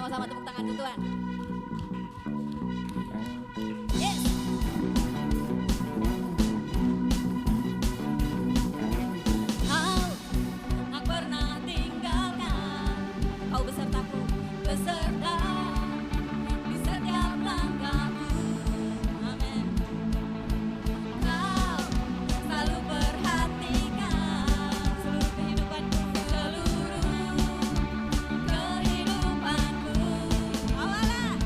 sama-sama tepuk tangan untuk Tuhan. Yes. Kau tak pernah tinggalkan, kau besertaku, beserta di setiap langkahku. Amin. Kau selalu perhatikan seluruh kehidupanku, seluruh kehidupanku. Awalah.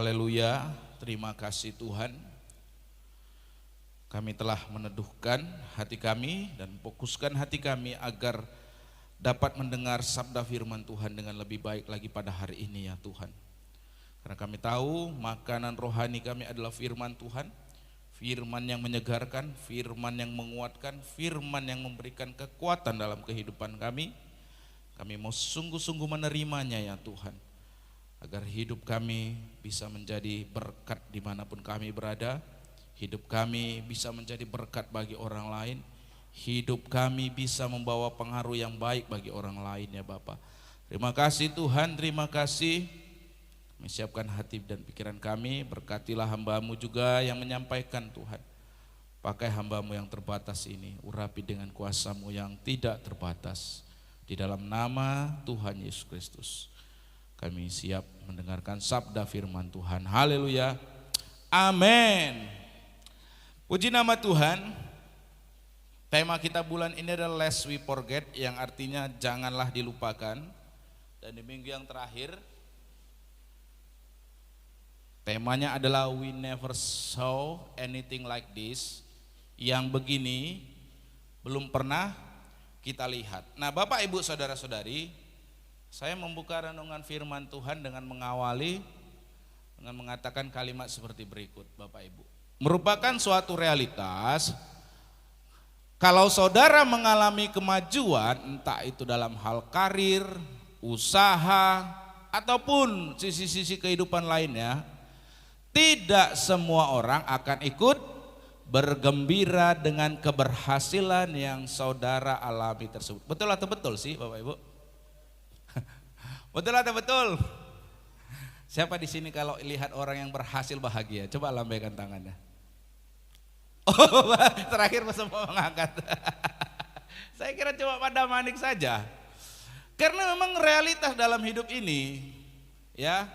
Haleluya, terima kasih Tuhan. Kami telah meneduhkan hati kami dan fokuskan hati kami agar dapat mendengar sabda firman Tuhan dengan lebih baik lagi pada hari ini ya Tuhan. Karena kami tahu makanan rohani kami adalah firman Tuhan, firman yang menyegarkan, firman yang menguatkan, firman yang memberikan kekuatan dalam kehidupan kami. Kami mau sungguh-sungguh menerimanya ya Tuhan, agar hidup kami bisa menjadi berkat dimanapun kami berada. Hidup kami bisa menjadi berkat bagi orang lain. Hidup kami bisa membawa pengaruh yang baik bagi orang lain ya Bapa. Terima kasih Tuhan, terima kasih. Menyiapkan hati dan pikiran kami, berkatilah hamba-Mu juga yang menyampaikan Tuhan. Pakai hamba-Mu yang terbatas ini, urapi dengan kuasa-Mu yang tidak terbatas. Di dalam nama Tuhan Yesus Kristus, kami siap mendengarkan sabda firman Tuhan. Haleluya, amin. Puji nama Tuhan. Tema kita bulan ini adalah Lest We Forget, yang artinya janganlah dilupakan. Dan di minggu yang terakhir temanya adalah We Never Saw Anything Like This. Yang begini belum pernah kita lihat. Nah Bapak Ibu Saudara-saudari, saya membuka renungan firman Tuhan dengan mengawali dengan mengatakan kalimat seperti berikut. Bapak Ibu, merupakan suatu realitas kalau saudara mengalami kemajuan, entah itu dalam hal karir, usaha, ataupun sisi-sisi kehidupan lainnya, tidak semua orang akan ikut bergembira dengan keberhasilan yang saudara alami tersebut. Betul atau betul sih Bapak Ibu? Betul atau betul? Siapa di sini kalau lihat orang yang berhasil bahagia? Coba lambaikan tangannya. Oh, terakhir semua mengangkat. Saya kira cuma pada manik saja. Karena memang realitas dalam hidup ini, ya,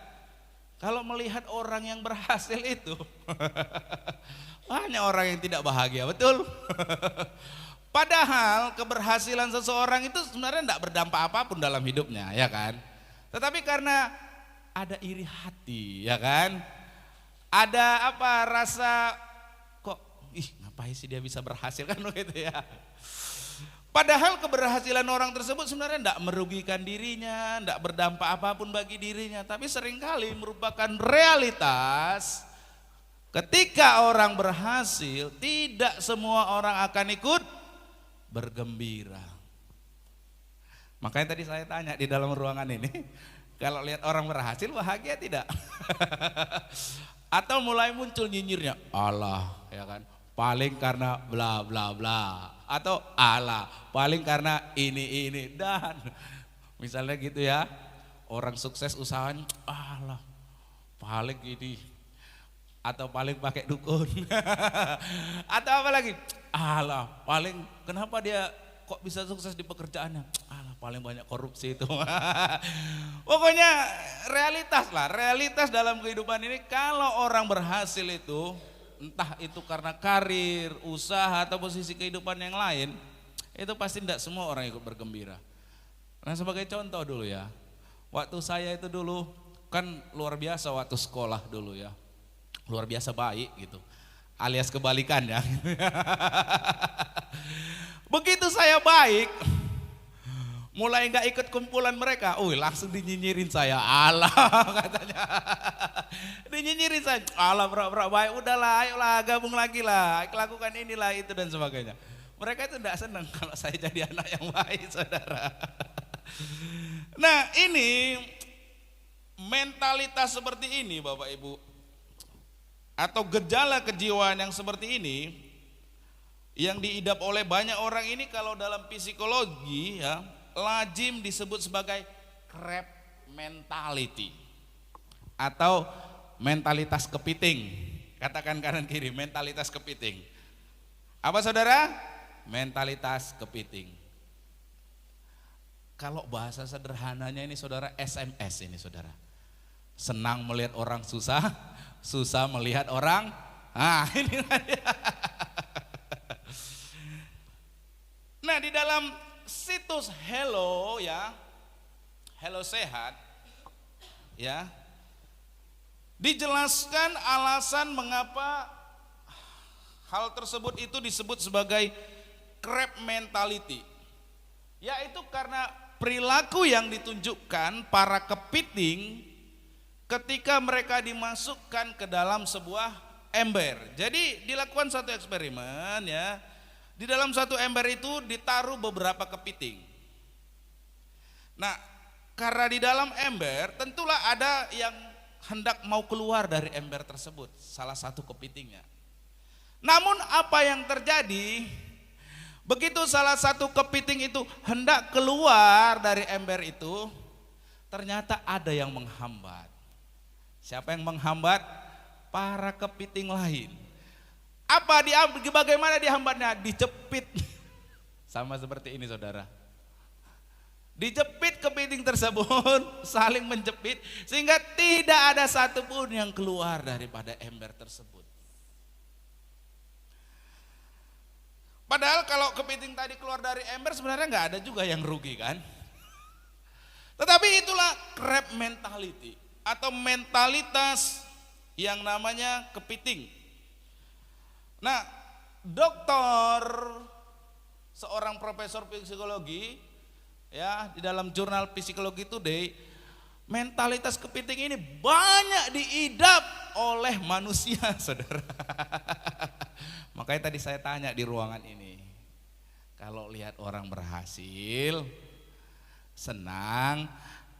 kalau melihat orang yang berhasil itu, banyak orang yang tidak bahagia, betul? Padahal keberhasilan seseorang itu sebenarnya tidak berdampak apapun dalam hidupnya, ya kan? Tetapi karena ada iri hati, ya kan? Ada apa, rasa kok, ngapain sih dia bisa berhasil kan begitu ya. Padahal keberhasilan orang tersebut sebenarnya tidak merugikan dirinya, tidak berdampak apapun bagi dirinya. Tapi seringkali merupakan realitas ketika orang berhasil, tidak semua orang akan ikut bergembira. Makanya tadi saya tanya di dalam ruangan ini, kalau lihat orang berhasil bahagia tidak? Atau mulai muncul nyinyirnya, Allah, ya kan? Paling karena bla bla bla, atau Allah paling karena ini dan misalnya gitu ya. Orang sukses usahanya, Allah paling gini, atau paling pakai dukun. Atau apa lagi, Allah paling kenapa dia kok bisa sukses di pekerjaannya, Allah paling banyak korupsi itu. Pokoknya realitas lah, realitas dalam kehidupan ini. Kalau orang berhasil itu, entah itu karena karir, usaha, atau posisi kehidupan yang lain, itu pasti tidak semua orang ikut bergembira. Nah sebagai contoh dulu ya, waktu saya itu dulu kan luar biasa waktu sekolah dulu ya, luar biasa baik gitu, alias kebalikannya. Begitu saya baik, mulai nggak ikut kumpulan mereka, langsung dinyinyirin saya, Allah katanya. Dinyinyirin saya, Allah pura-pura baik, udahlah ayolah gabung lagi lah, lakukan inilah itu dan sebagainya. Mereka itu tidak senang kalau saya jadi anak yang baik, saudara. Nah ini mentalitas seperti ini Bapak Ibu, atau gejala kejiwaan yang seperti ini yang diidap oleh banyak orang ini, kalau dalam psikologi ya, lazim disebut sebagai crab mentality atau mentalitas kepiting. Katakan kanan kiri, mentalitas kepiting. Apa saudara? Mentalitas kepiting. Kalau bahasa sederhananya ini saudara, SMS ini saudara. Senang melihat orang susah, susah melihat orang. Ini nah di dalam situs Hello ya, Hello Sehat ya, Dijelaskan alasan mengapa hal tersebut itu disebut sebagai crab mentality, yaitu karena perilaku yang ditunjukkan para kepiting ketika mereka dimasukkan ke dalam sebuah ember. Jadi dilakukan satu eksperimen ya. Di dalam satu ember itu ditaruh beberapa kepiting. Nah, karena di dalam ember tentulah ada yang hendak mau keluar dari ember tersebut, salah satu kepitingnya. Namun apa yang terjadi? Begitu salah satu kepiting itu hendak keluar dari ember itu, ternyata ada yang menghambat. Siapa yang menghambat? Para kepiting lain. Bagaimana dihambatnya? Dijepit. Sama seperti ini saudara. Dijepit kepiting tersebut, saling menjepit, sehingga tidak ada satupun yang keluar daripada ember tersebut. Padahal kalau kepiting tadi keluar dari ember sebenarnya nggak ada juga yang rugi kan. Tetapi itulah crab mentality atau mentalitas yang namanya kepiting. Nah, seorang profesor psikologi ya di dalam jurnal Psikologi Today, mentalitas kepiting ini banyak diidap oleh manusia, saudara. Makanya tadi saya tanya di ruangan ini, kalau lihat orang berhasil, senang,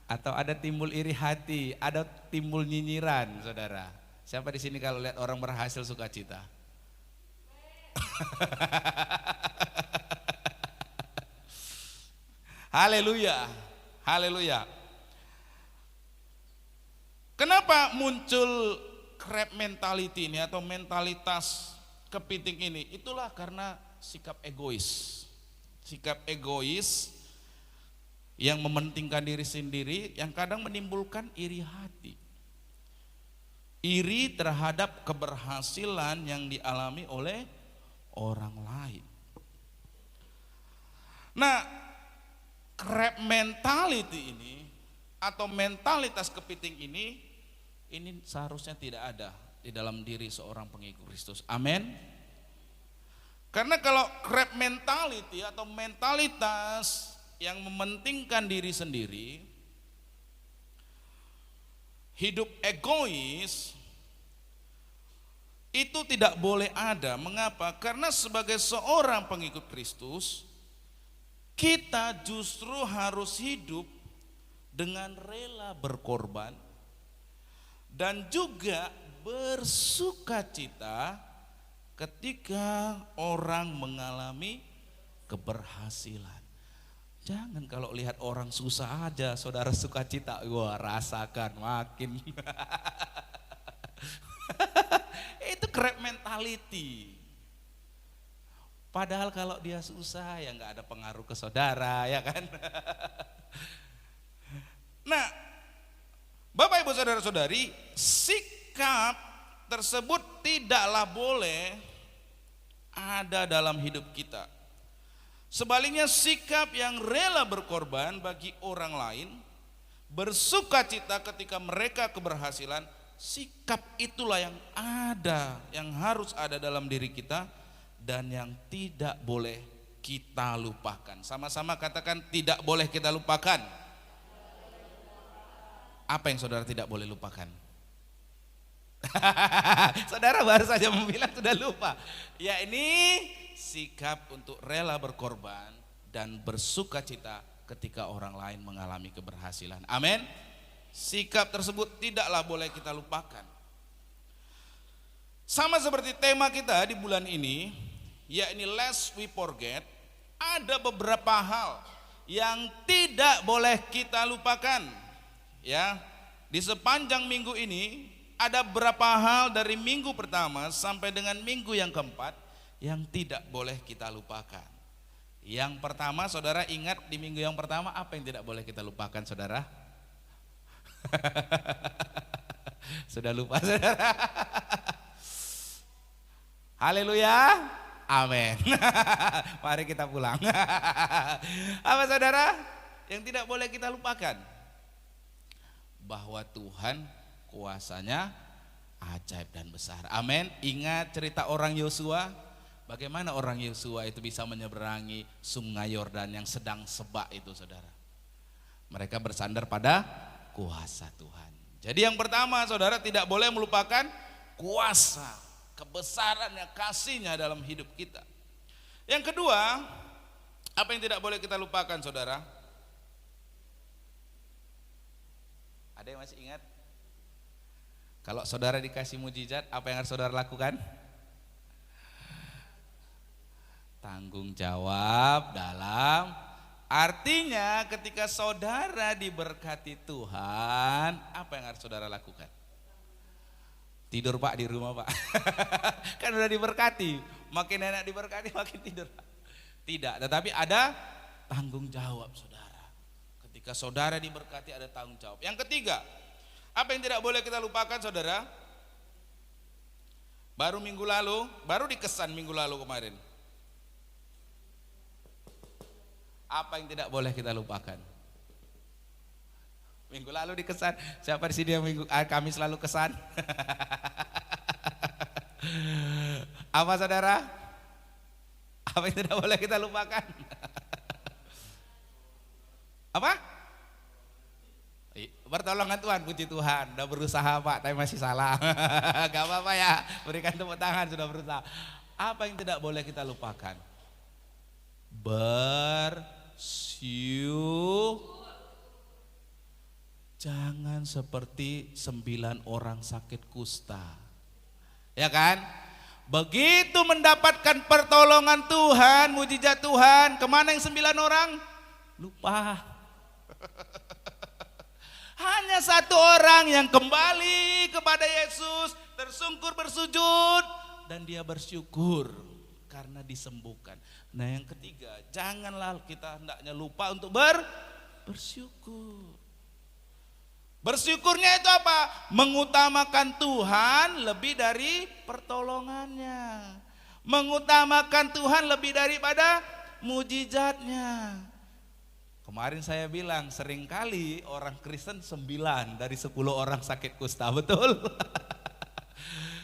atau ada timbul iri hati, ada timbul nyinyiran, saudara. Siapa di sini kalau lihat orang berhasil sukacita? Haleluya, haleluya. Kenapa muncul crab mentality ini atau mentalitas kepiting ini? Itulah karena sikap egois. Sikap egois yang mementingkan diri sendiri yang kadang menimbulkan iri hati. Iri terhadap keberhasilan yang dialami oleh orang lain. Nah, crab mentality ini atau mentalitas kepiting ini seharusnya tidak ada di dalam diri seorang pengikut Kristus. Amin. Karena kalau crab mentality atau mentalitas yang mementingkan diri sendiri, hidup egois, itu tidak boleh ada. Mengapa? Karena sebagai seorang pengikut Kristus, kita justru harus hidup dengan rela berkorban dan juga bersukacita ketika orang mengalami keberhasilan. Jangan kalau lihat orang susah aja saudara sukacita, wah rasakan makin. Itu crab mentality. Padahal kalau dia susah ya nggak ada pengaruh ke saudara, ya kan? Nah, Bapak Ibu saudara-saudari, sikap tersebut tidaklah boleh ada dalam hidup kita. Sebaliknya sikap yang rela berkorban bagi orang lain, bersukacita ketika mereka keberhasilan, sikap itulah yang ada, yang harus ada dalam diri kita dan yang tidak boleh kita lupakan. Sama-sama katakan, tidak boleh kita lupakan. Apa yang saudara tidak boleh lupakan? Saudara baru saja bilang sudah lupa. Ya, ini sikap untuk rela berkorban dan bersukacita ketika orang lain mengalami keberhasilan. Amin. Sikap tersebut tidaklah boleh kita lupakan. Sama seperti tema kita di bulan ini, yakni lest we forget, ada beberapa hal yang tidak boleh kita lupakan. Ya, di sepanjang minggu ini ada beberapa hal dari minggu pertama sampai dengan minggu yang keempat yang tidak boleh kita lupakan. Yang pertama, saudara ingat di minggu yang pertama apa yang tidak boleh kita lupakan, saudara? Sudah lupa, saudara? Haleluya, amin. Mari kita pulang. Apa saudara yang tidak boleh kita lupakan? Bahwa Tuhan kuasanya ajaib dan besar. Amin. Ingat cerita orang Yosua, bagaimana orang Yosua itu bisa menyeberangi sungai Yordan yang sedang sebak itu, saudara. Mereka bersandar pada kuasa Tuhan. Jadi yang pertama, saudara, tidak boleh melupakan kuasa, kebesarannya, kasihnya dalam hidup kita. Yang kedua, apa yang tidak boleh kita lupakan, saudara? Ada yang masih ingat? Kalau saudara dikasih mujizat, apa yang harus saudara lakukan? Tanggung jawab dalam, artinya ketika saudara diberkati Tuhan, apa yang harus saudara lakukan? Tidur Pak di rumah Pak. Kan udah diberkati, makin enak diberkati makin tidur. Tidak, tetapi ada tanggung jawab, saudara. Ketika saudara diberkati ada tanggung jawab. Yang ketiga, apa yang tidak boleh kita lupakan, saudara? Baru dikesan minggu lalu kemarin. Apa yang tidak boleh kita lupakan? Minggu lalu dikesan. Siapa di sini yang kami selalu kesan? Apa, saudara? Apa yang tidak boleh kita lupakan? Apa? Pertolongan Tuhan, puji Tuhan. Udah berusaha Pak, tapi masih salah. Gak apa-apa ya, berikan tepuk tangan, sudah berusaha. Apa yang tidak boleh kita lupakan? Jangan seperti 9 orang sakit kusta. Ya kan? Begitu mendapatkan pertolongan Tuhan, mujizat Tuhan, kemana yang 9 orang? Lupa. Hanya 1 orang yang kembali kepada Yesus, tersungkur bersujud, dan dia bersyukur karena disembuhkan. Nah yang ketiga, janganlah kita hendaknya lupa untuk bersyukur. Bersyukurnya itu apa? Mengutamakan Tuhan lebih dari pertolongannya. Mengutamakan Tuhan lebih daripada mujizatnya. Kemarin saya bilang seringkali orang Kristen 9 dari 10 orang sakit kusta, betul?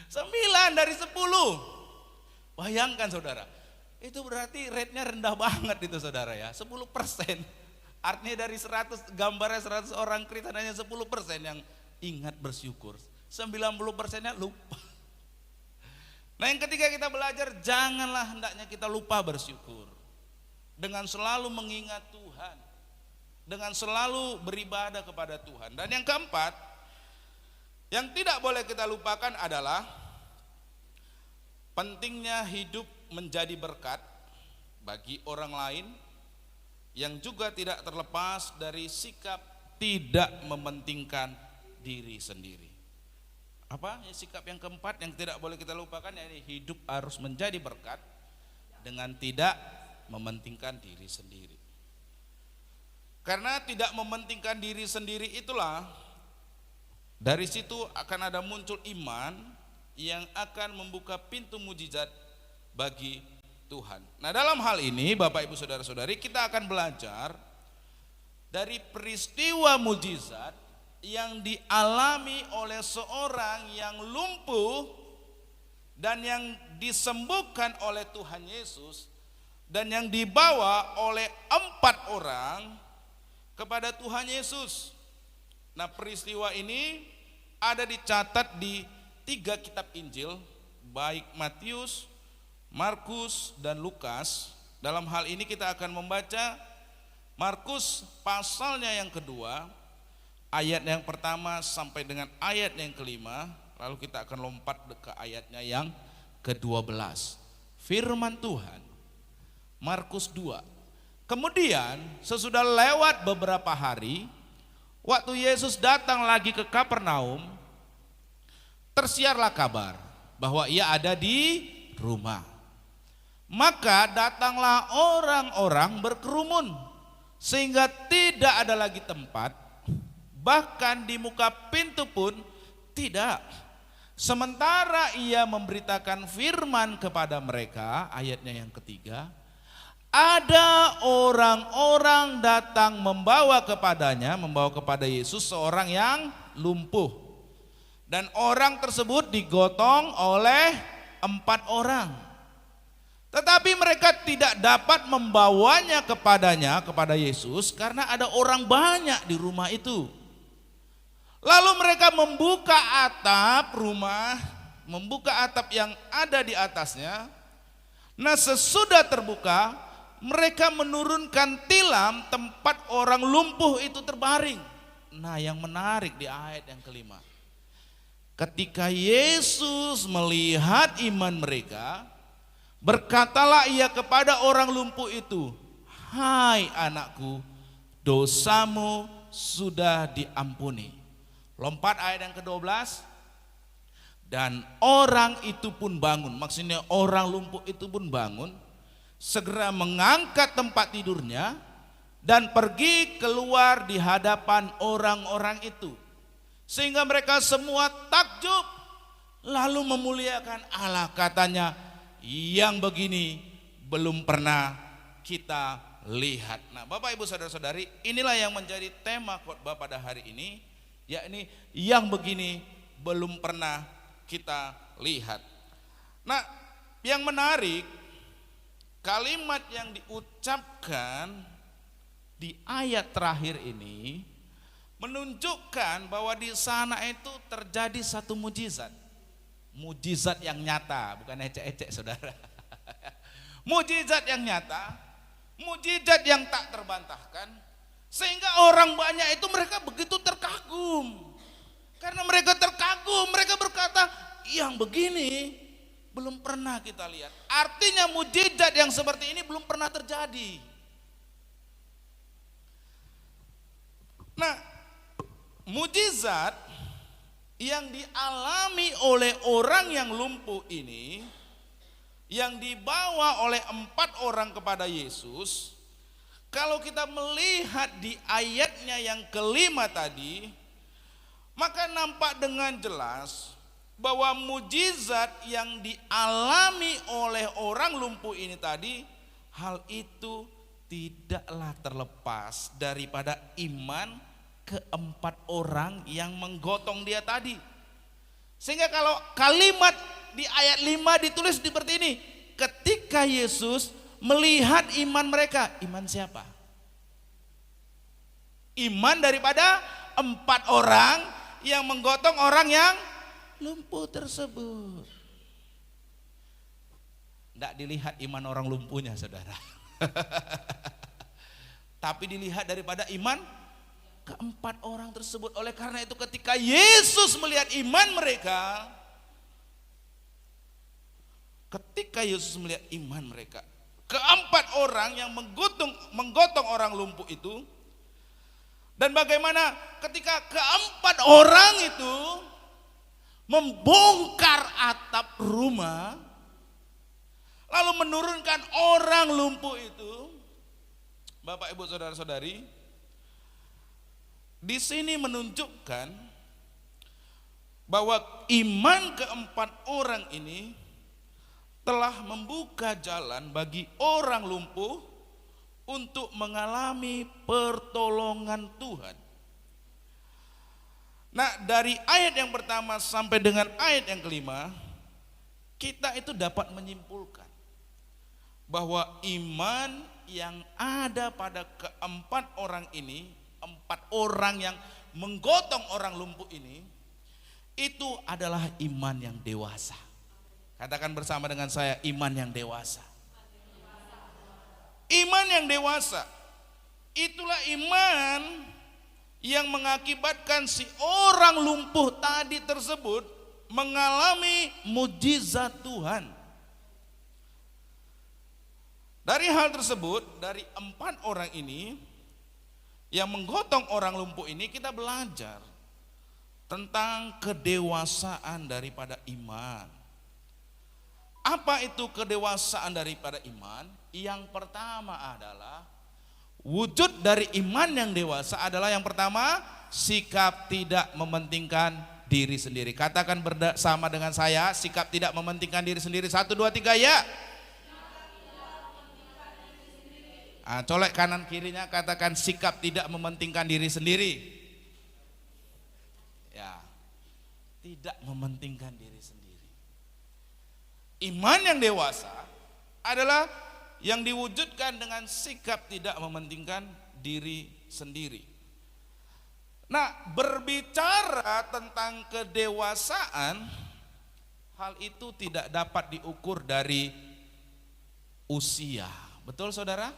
9 dari 10. Bayangkan saudara, itu berarti rate-nya rendah banget itu saudara ya, 10%. Artinya dari 100, gambarnya 100 orang Kristen hanya 10% yang ingat bersyukur. 90%-nya lupa. Nah yang ketiga kita belajar, janganlah hendaknya kita lupa bersyukur. Dengan selalu mengingat Tuhan, dengan selalu beribadah kepada Tuhan. Dan yang keempat, yang tidak boleh kita lupakan adalah pentingnya hidup menjadi berkat bagi orang lain, yang juga tidak terlepas dari sikap tidak mementingkan diri sendiri. Apa ya, sikap yang keempat yang tidak boleh kita lupakan, yakni hidup harus menjadi berkat dengan tidak mementingkan diri sendiri. Karena tidak mementingkan diri sendiri itulah, dari situ akan ada muncul iman yang akan membuka pintu mujizat bagi Tuhan. Nah dalam hal ini Bapak Ibu Saudara-saudari, kita akan belajar dari peristiwa mujizat yang dialami oleh seorang yang lumpuh dan yang disembuhkan oleh Tuhan Yesus, dan yang dibawa oleh 4 orang kepada Tuhan Yesus. Nah peristiwa ini ada dicatat di 3 kitab Injil, baik Matius, Markus, dan Lukas. Dalam hal ini kita akan membaca Markus pasalnya yang kedua, ayat yang pertama sampai dengan ayat yang kelima. Lalu kita akan lompat ke ayatnya yang ke-12. Firman Tuhan, Markus 2. Kemudian sesudah lewat beberapa hari, waktu Yesus datang lagi ke Kapernaum, tersiarlah kabar bahwa ia ada di rumah. Maka datanglah orang-orang berkerumun, sehingga tidak ada lagi tempat, bahkan di muka pintu pun tidak. Sementara ia memberitakan firman kepada mereka, ayatnya yang ketiga, ada orang-orang datang membawa kepada Yesus seorang yang lumpuh. Dan orang tersebut digotong oleh 4 orang. Tetapi mereka tidak dapat membawanya kepada Yesus karena ada orang banyak di rumah itu. Lalu mereka membuka atap rumah, membuka atap yang ada di atasnya. Nah, sesudah terbuka, mereka menurunkan tilam tempat orang lumpuh itu terbaring. Nah, yang menarik di ayat yang kelima, ketika Yesus melihat iman mereka, berkatalah ia kepada orang lumpuh itu, "Hai anakku, dosamu sudah diampuni." Lompat ayat yang ke-12. Dan orang itu pun bangun, maksudnya orang lumpuh itu pun bangun, segera mengangkat tempat tidurnya dan pergi keluar di hadapan orang-orang itu. Sehingga mereka semua takjub, lalu memuliakan Allah, katanya, "Yang begini belum pernah kita lihat." Nah, Bapak Ibu Saudara-saudari, inilah yang menjadi tema khotbah pada hari ini, yakni yang begini belum pernah kita lihat. Nah, yang menarik, kalimat yang diucapkan di ayat terakhir ini menunjukkan bahwa di sana itu terjadi satu mujizat. Mujizat yang nyata, bukan ecek-ecek saudara. Mujizat yang nyata, mujizat yang tak terbantahkan, sehingga orang banyak itu mereka begitu terkagum. Karena mereka terkagum, mereka berkata, yang begini belum pernah kita lihat. Artinya mujizat yang seperti ini belum pernah terjadi. Nah, mujizat yang dialami oleh orang yang lumpuh ini, yang dibawa oleh 4 orang kepada Yesus, kalau kita melihat di ayatnya yang kelima tadi, maka nampak dengan jelas bahwa mujizat yang dialami oleh orang lumpuh ini tadi, hal itu tidaklah terlepas daripada iman ke-4 orang yang menggotong dia tadi. Sehingga kalau kalimat di ayat 5 ditulis seperti ini, ketika Yesus melihat iman mereka, iman siapa? Iman daripada 4 orang yang menggotong orang yang lumpuh tersebut. Tidak dilihat iman orang lumpuhnya, saudara. Tapi dilihat daripada iman ke-4 orang tersebut. Oleh karena itu ketika Yesus melihat iman mereka, ke-4 orang yang menggotong orang lumpuh itu, dan bagaimana ketika ke-4 orang itu membongkar atap rumah, lalu menurunkan orang lumpuh itu, Bapak Ibu Saudara-saudari, di sini menunjukkan bahwa iman ke-4 orang ini telah membuka jalan bagi orang lumpuh untuk mengalami pertolongan Tuhan. Nah, dari ayat yang pertama sampai dengan ayat yang kelima, kita itu dapat menyimpulkan bahwa iman yang ada pada ke-4 orang ini, 4 orang yang menggotong orang lumpuh ini, itu adalah iman yang dewasa. Katakan bersama dengan saya, iman yang dewasa. Iman yang dewasa, itulah iman yang mengakibatkan si orang lumpuh tadi tersebut mengalami mujizat Tuhan. Dari hal tersebut, dari 4 orang ini yang menggotong orang lumpuh ini, kita belajar tentang kedewasaan daripada iman. Apa itu kedewasaan daripada iman? Yang pertama adalah wujud dari iman yang dewasa adalah yang pertama, sikap tidak mementingkan diri sendiri. Katakan bersama dengan saya, sikap tidak mementingkan diri sendiri. 1, 2, 3 ya. Colek kanan kirinya, katakan sikap tidak mementingkan diri sendiri. Ya. tidak mementingkan diri sendiri. Iman yang dewasa adalah yang diwujudkan dengan sikap tidak mementingkan diri sendiri. Nah, berbicara tentang kedewasaan, hal itu tidak dapat diukur dari usia. Betul saudara?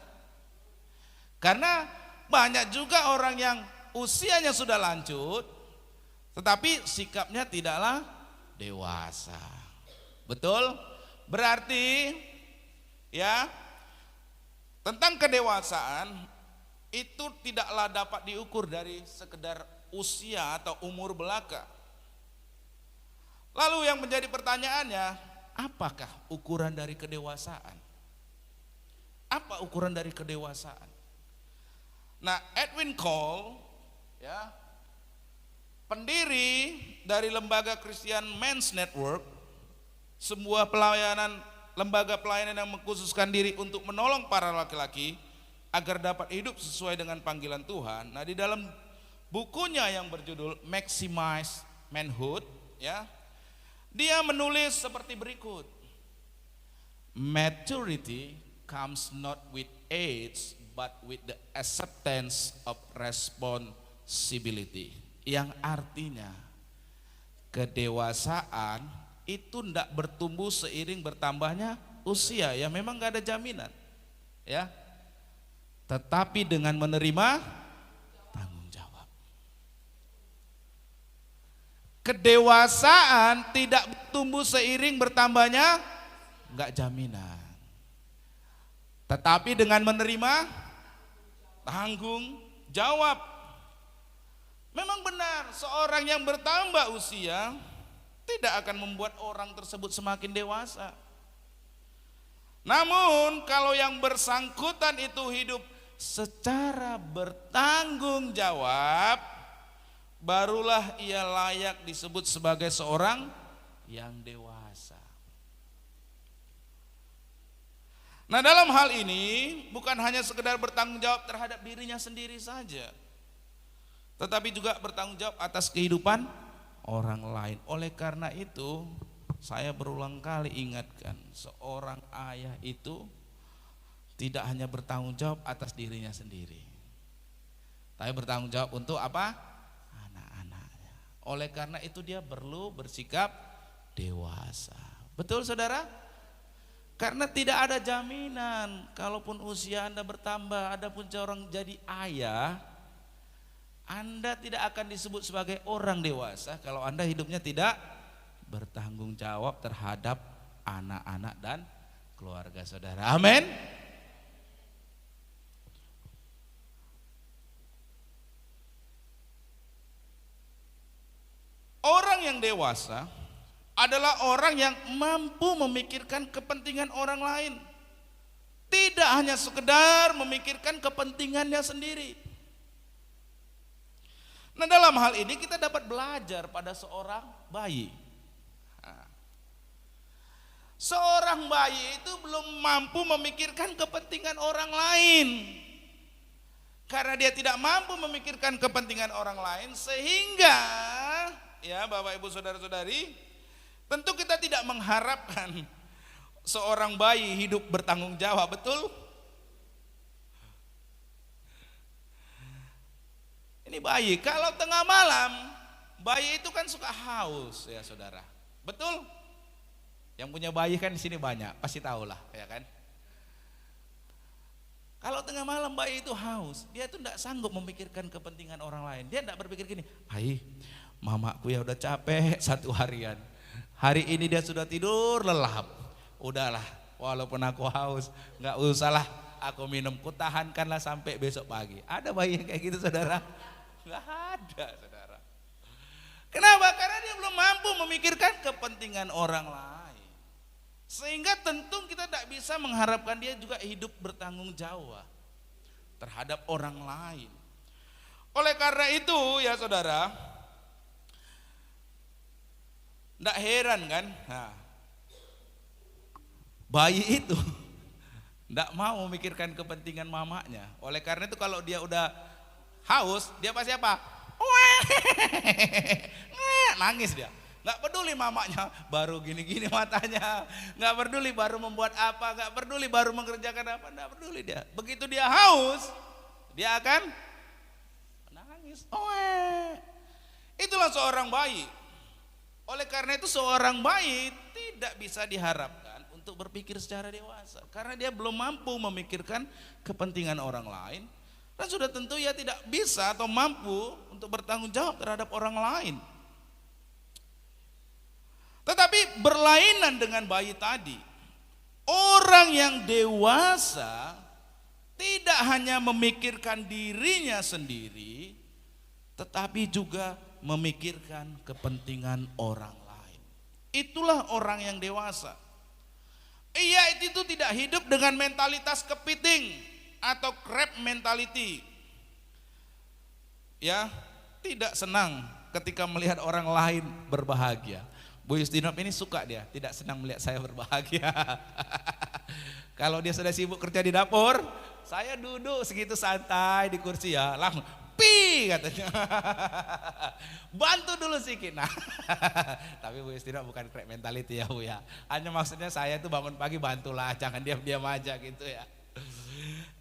Karena banyak juga orang yang usianya sudah lanjut, tetapi sikapnya tidaklah dewasa. Betul? Berarti ya, tentang kedewasaan itu tidaklah dapat diukur dari sekedar usia atau umur belaka. Lalu yang menjadi pertanyaannya, apakah ukuran dari kedewasaan? Apa ukuran dari kedewasaan? Nah, Edwin Cole, ya, pendiri dari lembaga Christian Men's Network, sebuah lembaga pelayanan yang mengkhususkan diri untuk menolong para laki-laki agar dapat hidup sesuai dengan panggilan Tuhan. Nah, di dalam bukunya yang berjudul Maximize Manhood, ya, dia menulis seperti berikut. Maturity comes not with age but with the acceptance of responsibility. Yang artinya kedewasaan itu tidak bertumbuh seiring bertambahnya usia, ya memang gak ada jaminan, ya. Tetapi dengan menerima tanggung jawab. Kedewasaan tidak bertumbuh seiring bertambahnya, gak jaminan. Tetapi dengan menerima tanggung jawab. Memang benar, seorang yang bertambah usia tidak akan membuat orang tersebut semakin dewasa. Namun kalau yang bersangkutan itu hidup secara bertanggung jawab, barulah ia layak disebut sebagai seorang yang dewasa. Nah, dalam hal ini bukan hanya sekedar bertanggung jawab terhadap dirinya sendiri saja, tetapi juga bertanggung jawab atas kehidupan orang lain. Oleh karena itu, saya berulang kali ingatkan, seorang ayah itu tidak hanya bertanggung jawab atas dirinya sendiri, tapi bertanggung jawab untuk apa? Anak-anaknya. Oleh karena itu dia perlu bersikap dewasa. Betul saudara? Karena tidak ada jaminan, kalaupun usia Anda bertambah, Anda pun seorang jadi ayah, Anda tidak akan disebut sebagai orang dewasa kalau Anda hidupnya tidak bertanggung jawab terhadap anak-anak dan keluarga saudara. Amin. Orang yang dewasa adalah orang yang mampu memikirkan kepentingan orang lain, tidak hanya sekedar memikirkan kepentingannya sendiri. Nah, dalam hal ini kita dapat belajar pada seorang bayi. Seorang bayi itu belum mampu memikirkan kepentingan orang lain. Karena dia tidak mampu memikirkan kepentingan orang lain, sehingga ya Bapak Ibu Saudara-saudari, tentu kita tidak mengharapkan seorang bayi hidup bertanggung jawab, betul? Ini bayi, kalau tengah malam, bayi itu kan suka haus ya saudara, betul? Yang punya bayi kan di sini banyak, pasti tahu lah, ya kan? Kalau tengah malam bayi itu haus, dia itu tidak sanggup memikirkan kepentingan orang lain. Dia tidak berpikir gini, "Hai, mamaku ya udah capek satu harian. Hari ini dia sudah tidur lelap. Udahlah, walaupun aku haus, nggak usahlah aku minum, kutahankanlah sampai besok pagi." Ada bayi yang kayak gitu saudara? Nggak ada saudara. Kenapa? Karena dia belum mampu memikirkan kepentingan orang lain. Sehingga tentu kita tidak bisa mengharapkan dia juga hidup bertanggung jawab terhadap orang lain. Oleh karena itu ya saudara, tidak heran kan, nah, bayi itu tidak mau memikirkan kepentingan mamanya. Oleh karena itu kalau dia udah haus, dia pasti apa? Nangis dia. Nggak peduli mamanya baru gini-gini matanya, nggak peduli baru membuat apa, nggak peduli baru mengerjakan apa, nggak peduli dia. Begitu dia haus, dia akan menangis. Itulah seorang bayi. Oleh karena itu seorang bayi tidak bisa diharapkan untuk berpikir secara dewasa, karena dia belum mampu memikirkan kepentingan orang lain, dan sudah tentu ia tidak bisa atau mampu untuk bertanggung jawab terhadap orang lain. Tetapi berlainan dengan bayi tadi, orang yang dewasa tidak hanya memikirkan dirinya sendiri, tetapi juga memikirkan kepentingan orang lain. Itulah orang yang dewasa. Ia itu tidak hidup dengan mentalitas kepiting atau crab mentality. Ya, tidak senang ketika melihat orang lain berbahagia. Bu Justinop ini suka, dia tidak senang melihat saya berbahagia. Kalau dia sudah sibuk kerja di dapur, saya duduk segitu santai di kursi ya, langsung pi katanya. Bantu dulu sedikit. Nah, tapi Bu Justinop bukan crab mentality ya Bu ya. Hanya maksudnya saya tuh bangun pagi bantulah, jangan diam-diam aja gitu ya.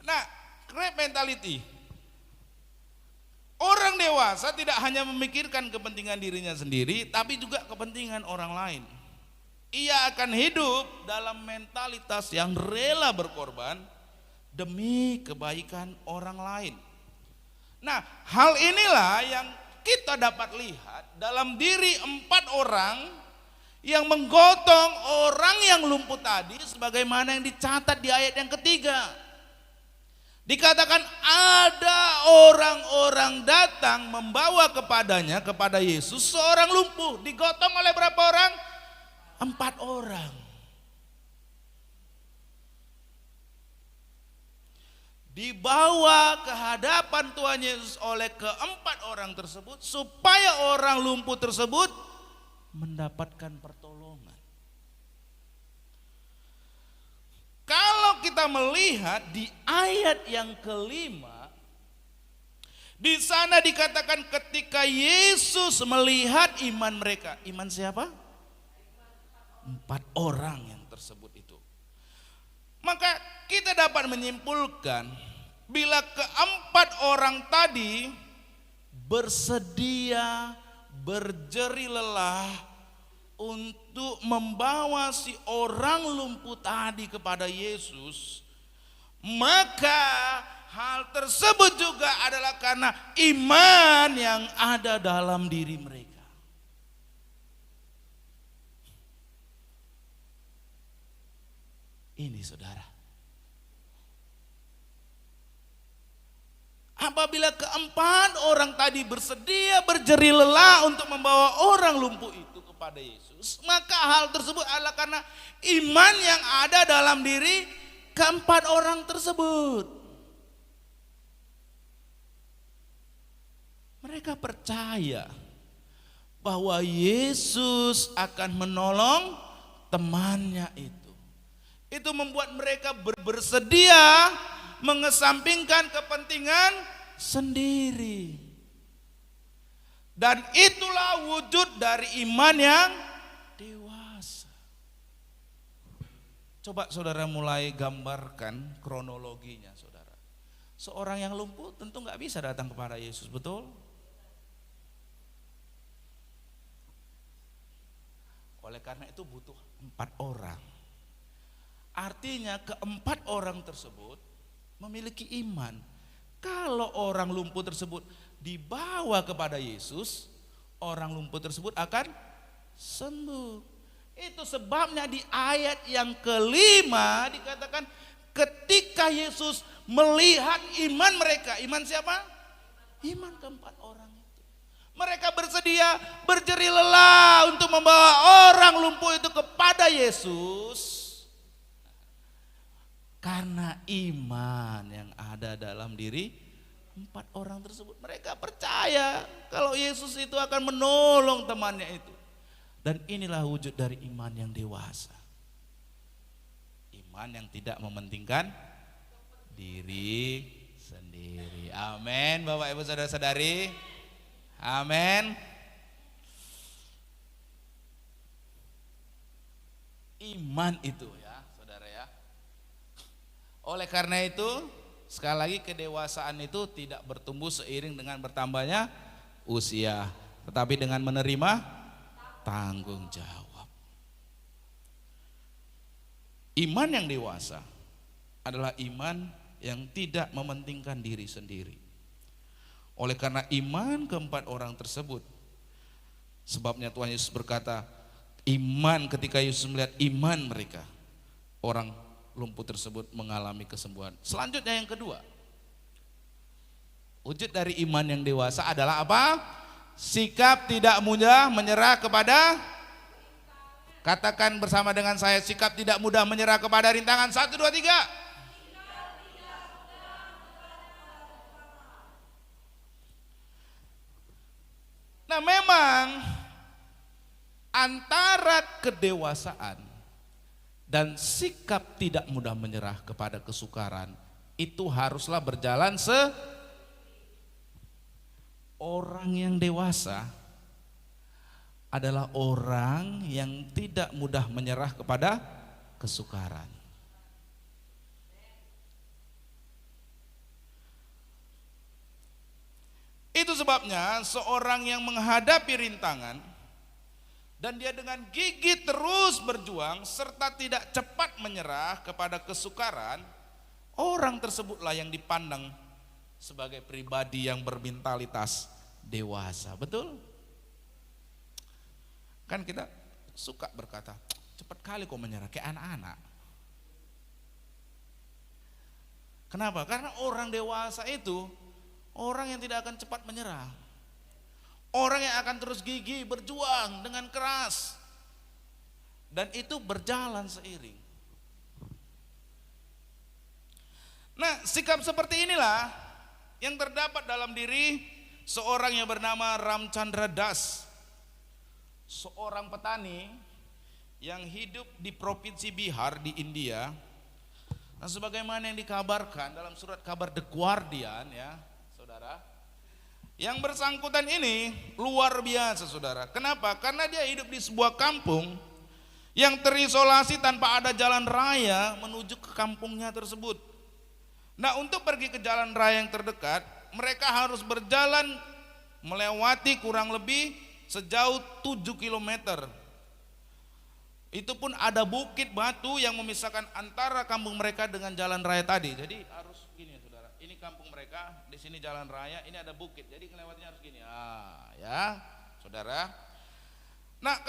Nah, crab mentality. Orang dewasa tidak hanya memikirkan kepentingan dirinya sendiri, tapi juga kepentingan orang lain. Ia akan hidup dalam mentalitas yang rela berkorban demi kebaikan orang lain. Nah, hal inilah yang kita dapat lihat dalam diri 4 orang yang menggotong orang yang lumpuh tadi, sebagaimana yang dicatat di ayat yang ketiga. Dikatakan ada orang-orang datang membawa kepada Yesus seorang lumpuh, digotong oleh berapa orang? 4 orang. Dibawa ke hadapan Tuhan Yesus oleh ke-4 orang tersebut, supaya orang lumpuh tersebut mendapatkan pertolongan. Kalau kita melihat di ayat yang kelima, di sana dikatakan ketika Yesus melihat iman mereka. Iman siapa? 4 orang yang tersebut itu. Maka kita dapat menyimpulkan, bila ke-4 orang tadi bersedia berjeri lelah untuk membawa si orang lumpuh tadi kepada Yesus, maka hal tersebut juga adalah karena iman yang ada dalam diri mereka. Ini saudara, apabila ke-4 orang tadi bersedia berjeri lelah untuk membawa orang lumpuh itu kepada Yesus, maka hal tersebut adalah karena iman yang ada dalam diri ke-4 orang tersebut. Mereka percaya bahwa Yesus akan menolong temannya itu. Itu membuat mereka bersedia mengesampingkan kepentingan sendiri. Dan itulah wujud dari iman yang dewasa. Coba saudara mulai gambarkan kronologinya saudara. Seorang yang lumpuh tentu gak bisa datang kepada Yesus, betul? Oleh karena itu butuh 4 orang. Artinya ke-4 orang tersebut memiliki iman. Kalau orang lumpuh tersebut dibawa kepada Yesus, orang lumpuh tersebut akan sembuh. Itu sebabnya di ayat yang kelima dikatakan ketika Yesus melihat iman mereka. Iman siapa? Iman ke-4 orang itu. Mereka bersedia berjeri lelah untuk membawa orang lumpuh itu kepada Yesus. Karena iman yang ada dalam diri 4 orang tersebut. Mereka percaya kalau Yesus itu akan menolong temannya itu. Dan inilah wujud dari iman yang dewasa. Iman yang tidak mementingkan diri sendiri. Amin Bapak Ibu Saudara-saudari. Amin. iman itu ya saudara ya. Oleh karena itu sekali lagi kedewasaan itu tidak bertumbuh seiring dengan bertambahnya usia, tetapi dengan menerima tanggung jawab. Iman yang dewasa adalah iman yang tidak mementingkan diri sendiri. Oleh karena iman keempat orang tersebut, sebabnya Tuhan Yesus berkata, iman, ketika Yesus melihat iman mereka, orang lumpuh tersebut mengalami kesembuhan. Selanjutnya yang kedua, wujud dari iman yang dewasa adalah apa? Sikap tidak mudah menyerah kepada, katakan bersama dengan saya, sikap tidak mudah menyerah kepada rintangan. 1, 2, 3. Nah memang antara kedewasaan dan sikap tidak mudah menyerah kepada kesukaran itu haruslah berjalan orang yang dewasa adalah orang yang tidak mudah menyerah kepada kesukaran. Itu sebabnya seorang yang menghadapi rintangan dan dia dengan gigih terus berjuang serta tidak cepat menyerah kepada kesukaran, orang tersebutlah yang dipandang sebagai pribadi yang bermentalitas dewasa. Betul? Kan kita suka berkata, cepat kali kau menyerah, kayak anak-anak. Kenapa? Karena orang dewasa itu orang yang tidak akan cepat menyerah. Orang yang akan terus gigih berjuang dengan keras. Dan itu berjalan seiring. Nah, sikap seperti inilah yang terdapat dalam diri seorang yang bernama Ramchandra Das. Seorang petani yang hidup di provinsi Bihar di India. Nah, sebagaimana yang dikabarkan dalam surat kabar The Guardian ya, saudara, yang bersangkutan ini luar biasa saudara. Kenapa? Karena dia hidup di sebuah kampung yang terisolasi tanpa ada jalan raya menuju ke kampungnya tersebut. Nah, untuk pergi ke jalan raya yang terdekat, mereka harus berjalan melewati kurang lebih sejauh 7 km. Itu pun ada bukit batu yang memisahkan antara kampung mereka dengan jalan raya tadi. Jadi harus gini saudara, ini kampung mereka, di sini jalan raya, ini ada bukit. Jadi melewatinya harus gini. Ya, saudara. Nah,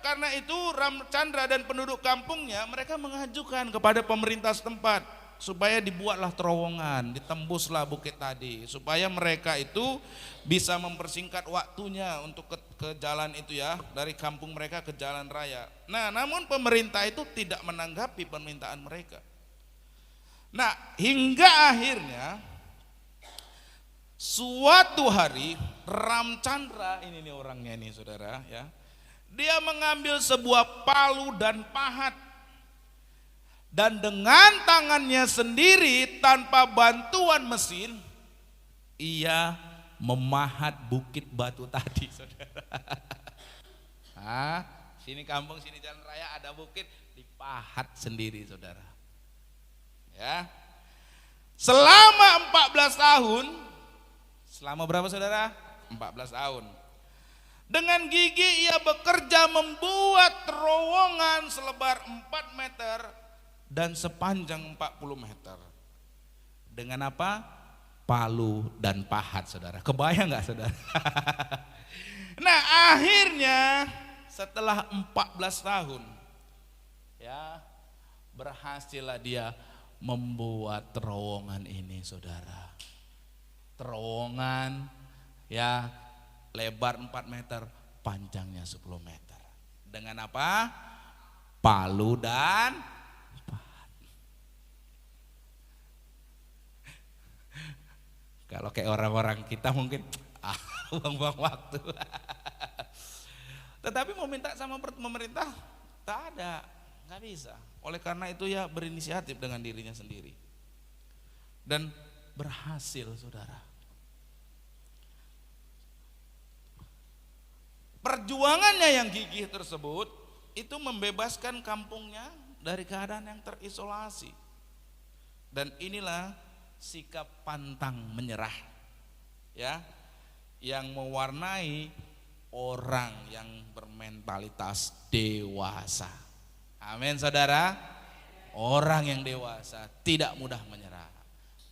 karena itu Ramchandra dan penduduk kampungnya mereka mengajukan kepada pemerintah setempat supaya dibuatlah terowongan, ditembuslah bukit tadi supaya mereka itu bisa mempersingkat waktunya untuk ke jalan itu ya, dari kampung mereka ke jalan raya. Nah, namun pemerintah itu tidak menanggapi permintaan mereka. Nah, hingga akhirnya suatu hari Ramchandra ini nih orangnya nih saudara ya, dia mengambil sebuah palu dan pahat dan dengan tangannya sendiri tanpa bantuan mesin ia memahat bukit batu tadi saudara. Sini kampung, sini jalan raya, ada bukit, dipahat sendiri saudara. Ya. Selama 14 tahun, selama berapa saudara? 14 tahun. Dengan gigih ia bekerja membuat terowongan selebar 4 meter dan sepanjang 40 meter. Dengan apa? Palu dan pahat saudara. Kebayang gak saudara? Nah, akhirnya setelah 14 tahun ya, berhasillah dia membuat terowongan ini saudara. Terowongan ya, lebar 4 meter, panjangnya 10 meter. Dengan apa? Palu dan pahat. Kalau kayak orang-orang kita mungkin buang-buang waktu. Tetapi mau minta sama pemerintah tak ada, nggak bisa. Oleh karena itu ya berinisiatif dengan dirinya sendiri dan berhasil saudara. Perjuangannya yang gigih tersebut itu membebaskan kampungnya dari keadaan yang terisolasi. Dan inilah sikap pantang menyerah, ya, yang mewarnai orang yang bermentalitas dewasa. Amin, saudara. Orang yang dewasa tidak mudah menyerah.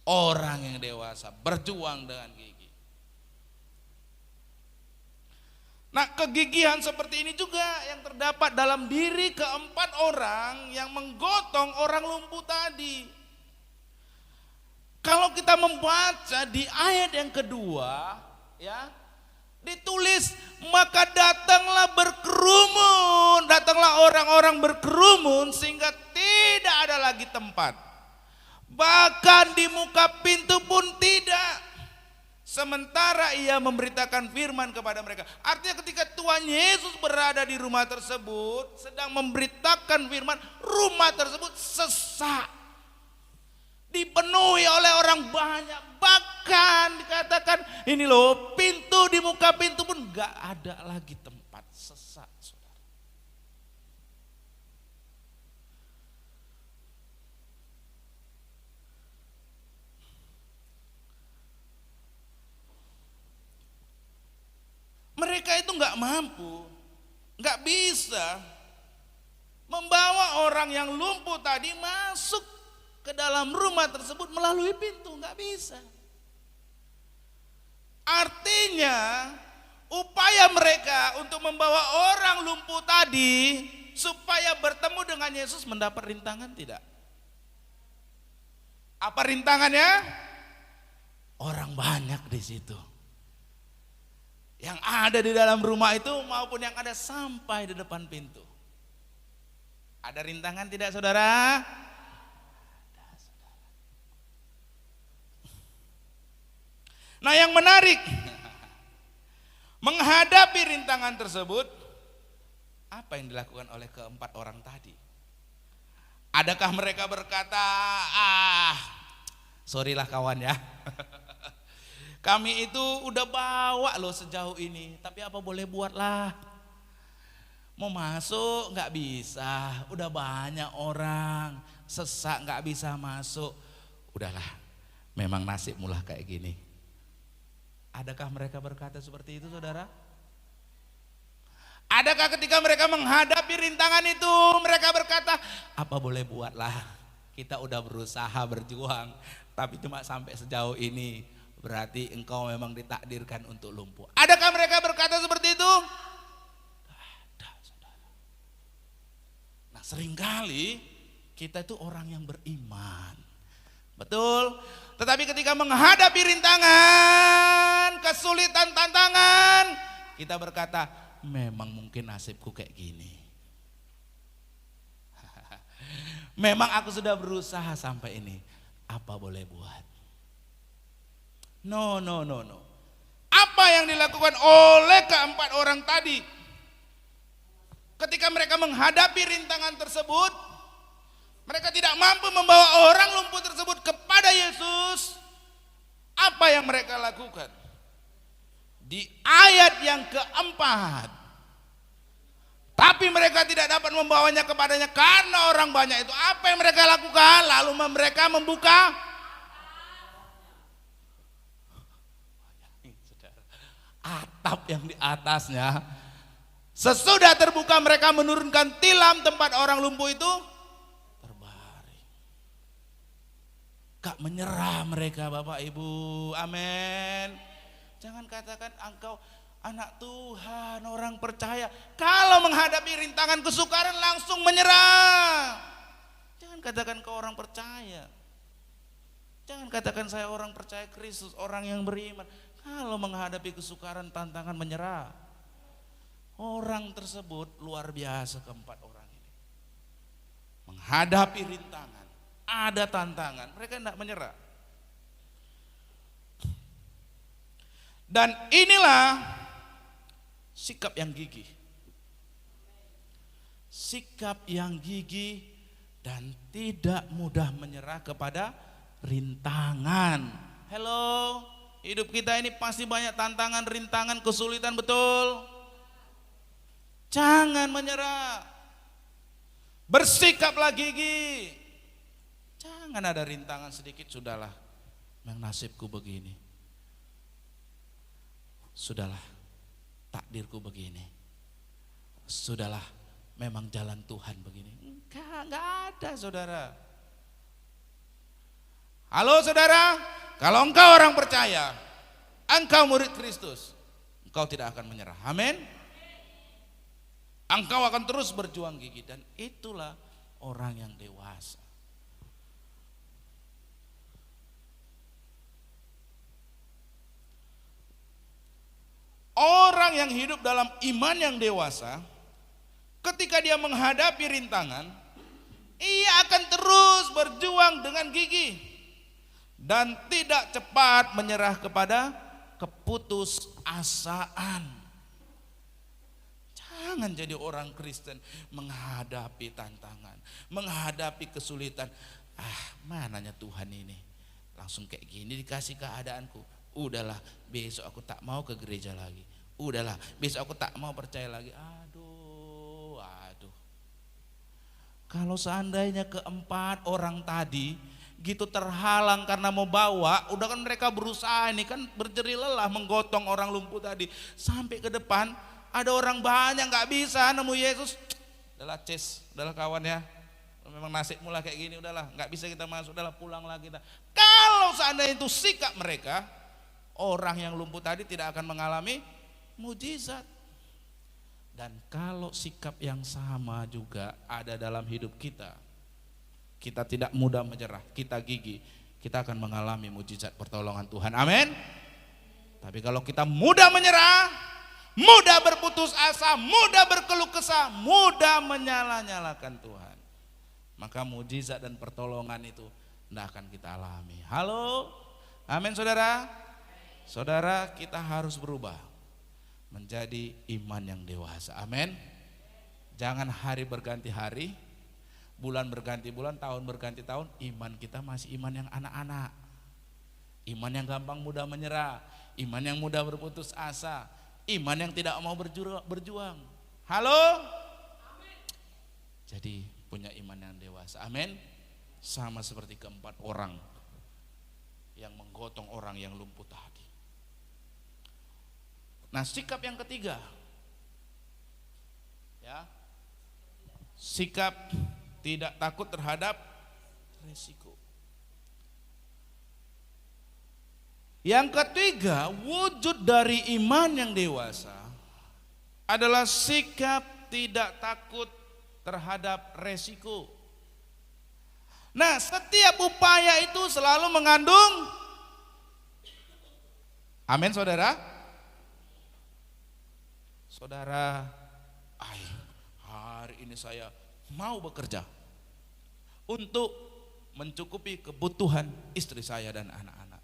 Orang yang dewasa berjuang dengan gigih. Nah, kegigihan seperti ini juga yang terdapat dalam diri keempat orang yang menggotong orang lumpuh tadi. Kalau kita membaca di ayat yang kedua, ya, ditulis, maka datanglah orang-orang berkerumun sehingga tidak ada lagi tempat. Bahkan di muka pintu pun tidak. Sementara ia memberitakan firman kepada mereka. Artinya ketika Tuhan Yesus berada di rumah tersebut, sedang memberitakan firman, rumah tersebut sesak, dipenuhi oleh orang banyak. Bahkan dikatakan ini loh, pintu, di muka pintu pun gak ada lagi tempat, sesak, saudara. Mereka itu gak mampu, gak bisa membawa orang yang lumpuh tadi masuk ke dalam rumah tersebut melalui pintu, nggak bisa. Artinya upaya mereka untuk membawa orang lumpuh tadi supaya bertemu dengan Yesus mendapat rintangan tidak? Apa rintangannya? Orang banyak di situ. Yang ada di dalam rumah itu maupun yang ada sampai di depan pintu. Ada rintangan tidak, saudara? Nah, yang menarik, menghadapi rintangan tersebut, apa yang dilakukan oleh keempat orang tadi? Adakah mereka berkata, sorry lah kawan ya, kami itu udah bawa loh sejauh ini, tapi apa boleh buat lah, mau masuk nggak bisa, udah banyak orang, sesak nggak bisa masuk, udahlah, memang nasib mulah kayak gini. Adakah mereka berkata seperti itu, saudara? Adakah ketika mereka menghadapi rintangan itu mereka berkata, apa boleh buatlah, kita udah berusaha berjuang, tapi cuma sampai sejauh ini, berarti engkau memang ditakdirkan untuk lumpuh. Adakah mereka berkata seperti itu? Ada, saudara. Nah, seringkali kita itu orang yang beriman, betul. Tetapi ketika menghadapi rintangan, kesulitan, tantangan, kita berkata, memang mungkin nasibku kayak gini. Memang aku sudah berusaha sampai ini, apa boleh buat? No. Apa yang dilakukan oleh keempat orang tadi? Ketika mereka menghadapi rintangan tersebut, mereka tidak mampu membawa orang lumpuh tersebut kepada Yesus. Apa yang mereka lakukan? Di ayat yang keempat, tapi mereka tidak dapat membawanya kepadanya karena orang banyak itu. Apa yang mereka lakukan? Lalu mereka membuka atap yang di atasnya. Sesudah terbuka, mereka menurunkan tilam tempat orang lumpuh itu terbaring. Gak menyerah mereka, Bapak Ibu. Amin. Jangan katakan engkau anak Tuhan, orang percaya, kalau menghadapi rintangan kesukaran langsung menyerah. Jangan katakan kau orang percaya. Jangan katakan saya orang percaya Kristus, orang yang beriman. Kalau menghadapi kesukaran, tantangan, menyerah. Orang tersebut luar biasa, keempat orang ini. Menghadapi rintangan, ada tantangan, mereka tidak menyerah. Dan inilah sikap yang gigih. Sikap yang gigih dan tidak mudah menyerah kepada rintangan. Hello, hidup kita ini pasti banyak tantangan, rintangan, kesulitan, betul? Jangan menyerah. Bersikaplah gigih. Jangan ada rintangan sedikit, sudahlah, memang nasibku begini. Sudahlah, takdirku begini. Sudahlah, memang jalan Tuhan begini. Enggak ada, saudara. Halo saudara, kalau engkau orang percaya, engkau murid Kristus, engkau tidak akan menyerah. Amin. Engkau akan terus berjuang gigih, dan itulah orang yang dewasa. Orang yang hidup dalam iman yang dewasa, ketika dia menghadapi rintangan, ia akan terus berjuang dengan gigih dan tidak cepat menyerah kepada keputusasaan. Jangan jadi orang Kristen menghadapi tantangan, menghadapi kesulitan. Mananya Tuhan ini, langsung kayak gini dikasih keadaanku. Udahlah, besok aku tak mau ke gereja lagi. Udahlah, besok aku tak mau percaya lagi. Aduh. Kalau seandainya keempat orang tadi gitu terhalang karena mau bawa, udah kan mereka berusaha ini kan berjerih lelah menggotong orang lumpuh tadi. Sampai ke depan ada orang banyak nggak bisa nemu Yesus. Udahlah udahlah kawan ya. Memang nasib mula kayak gini, udahlah nggak bisa kita masuk, udahlah pulanglah kita. Kalau seandainya itu sikap mereka, orang yang lumpuh tadi tidak akan mengalami mujizat. Dan kalau sikap yang sama juga ada dalam hidup kita, kita tidak mudah menyerah, kita gigih, kita akan mengalami mujizat pertolongan Tuhan. Amin. Tapi kalau kita mudah menyerah, mudah berputus asa, mudah berkeluh kesah, mudah menyala-nyalakan Tuhan, maka mujizat dan pertolongan itu tidak akan kita alami. Halo, amin saudara. Saudara, kita harus berubah menjadi iman yang dewasa. Amin. Jangan hari berganti hari, bulan berganti bulan, tahun berganti tahun, iman kita masih iman yang anak-anak. Iman yang gampang mudah menyerah, iman yang mudah berputus asa, iman yang tidak mau berjuang. Halo? Jadi punya iman yang dewasa. Amin. Sama seperti keempat orang yang menggotong orang yang lumpuh tadi. Nah, sikap yang ketiga, ya, sikap tidak takut terhadap risiko. Yang ketiga, wujud dari iman yang dewasa adalah sikap tidak takut terhadap resiko. Nah, setiap upaya itu selalu mengandung, amin saudara. Saudara, hari ini saya mau bekerja untuk mencukupi kebutuhan istri saya dan anak-anak.